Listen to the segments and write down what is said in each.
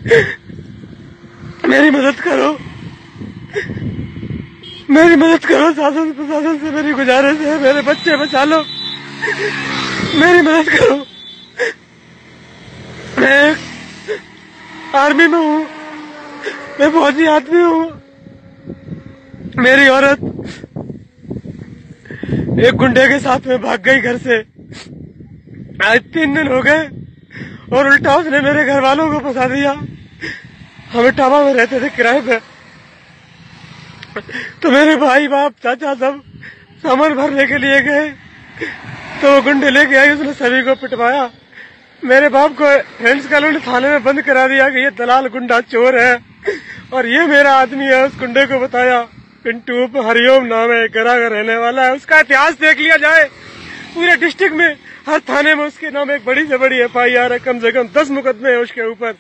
मेरी मदद करो, मेरी मदद करो। शासन प्रशासन से मेरी गुजारिश है, मेरे बच्चे बचा लो, मेरी मदद करो। मैं आर्मी में हूँ, मैं फौजी आदमी हूँ। मेरी औरत एक गुंडे के साथ में भाग गई घर से। आज 3 दिन हो गए और उल्टा उसने मेरे घर वालों को फंसा दिया। हम इटावा में रहते थे किराए पे, तो मेरे भाई बाप चाचा सब सामान भरने के लिए गए, तो वो गुंडे लेके आई, उसने सभी को पिटवाया। मेरे बाप को फ्रेंड्स कॉलोनी थाने में बंद करा दिया कि ये दलाल गुंडा चोर है और ये मेरा आदमी है। उस गुंडे को बताया, पिंटू हरिओम नाम है, गरा का रहने वाला है। उसका इतिहास देख लिया जाए, पूरे डिस्ट्रिक्ट में हर थाने में उसके नाम एक बड़ी से बड़ी FIR है, कम से कम 10 मुकदमे है उसके ऊपर।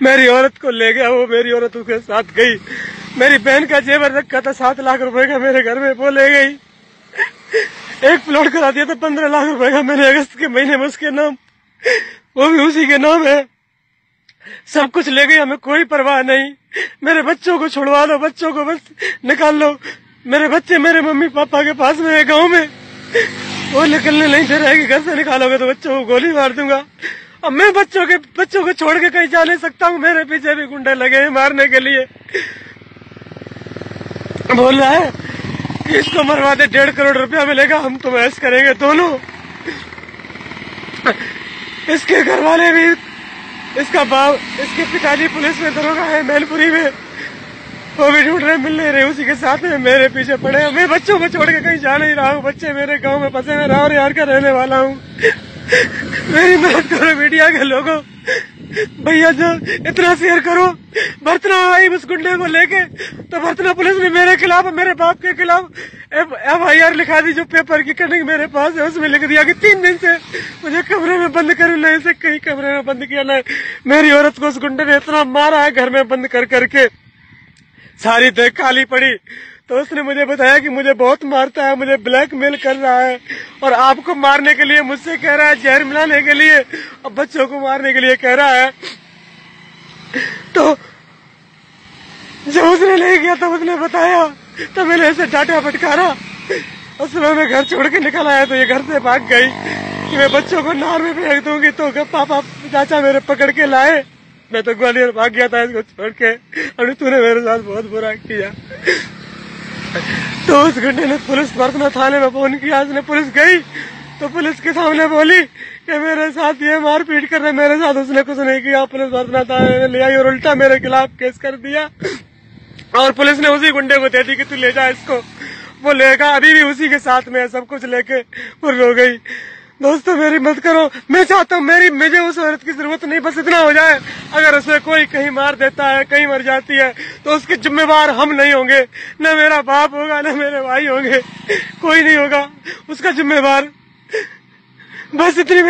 मेरी औरत को ले गया वो, मेरी औरत उसके साथ गई। मेरी बहन का जेवर रखा था 7 लाख रुपए का मेरे घर में, वो ले गई। एक प्लॉट करा दिया था 15 लाख रुपए का मैंने अगस्त के महीने में उसके नाम, वो भी उसी के नाम है। सब कुछ ले गई, हमें कोई परवाह नहीं। मेरे बच्चों को छुड़वा लो, बच्चों को बस निकाल लो। मेरे बच्चे मेरे मम्मी पापा के पास में है गाँव में, वो निकलने नहीं दे रहे कि घर से निकालोगे तो बच्चों को गोली मार दूंगा। अब मैं बच्चों को छोड़ के कहीं जा नहीं सकता हूँ। मेरे पीछे भी गुंडे लगे हैं मारने के लिए। बोल रहा है कि इसको मरवा दे, 1.5 करोड़ रुपया मिलेगा, हम तो ऐश करेंगे दोनों। इसके घर वाले भी, इसका बाप, इसके पिताजी पुलिस में दरोगा है मैनपुरी में, वो भी ढूंढ रहे, मिल नहीं रहे। उसी के साथ में मेरे पीछे पड़े हैं। मैं बच्चों को छोड़ के कहीं जा नहीं रहा हूँ, बच्चे मेरे गांव में फंसे। मैं राव यार का रहने वाला हूँ। मेरी मदद करो मीडिया के लोगों, भैया जो इतना शेयर करो। भरतना आई उस गुंडे को लेके, तो भरतना पुलिस ने मेरे खिलाफ, मेरे बाप के खिलाफ FIR लिखा दी, जो पेपर की कटिंग मेरे पास है उसमें लिख दिया कि 3 दिन से मुझे कमरे में बंद कर, नहीं से कहीं कमरे में बंद किया। नहीं, मेरी औरत को उस गुंडे ने इतना मारा है घर में बंद कर करके, सारी देह काली पड़ी। तो उसने मुझे बताया कि मुझे बहुत मारता है, मुझे ब्लैकमेल कर रहा है और आपको मारने के लिए मुझसे कह रहा है, जहर मिलाने के लिए और बच्चों को मारने के लिए कह रहा है। तो जब उसने ले गया तो उसने बताया, तो मैंने ऐसे डांटा फटकारा और सुबह मैं घर छोड़ के निकल आया। तो ये घर से भाग गई कि मैं बच्चों को नहर में फेंक दूंगी, तो पापा चाचा मेरे पकड़ के लाए। मैं तो ग्वालियर भाग गया था इसको छोड़ के, और तूने मेरे साथ बहुत बुरा किया। तो उस गुंडे ने पुलिस भरतना थाने में फोन किया। उसने पुलिस गई तो पुलिस के सामने बोली कि मेरे साथ ये मारपीट कर रहे, मेरे साथ उसने कुछ नहीं किया। पुलिस भरतना थाने में ले आई और उल्टा मेरे खिलाफ केस कर दिया और पुलिस ने उसी गुंडे को दे दी कि तू ले जा इसको। वो लेगा, अभी भी उसी के साथ में सब कुछ लेके फुर्र हो गई। दोस्तों मेरी मदद करो, मैं चाहता हूँ मुझे उस औरत की जरूरत नहीं, बस इतना हो जाए, अगर उसे कोई कहीं मार देता है, कहीं मर जाती है, तो उसके जिम्मेवार हम नहीं होंगे, न मेरा बाप होगा, न मेरे भाई होंगे, कोई नहीं होगा उसका जिम्मेवार। बस इतनी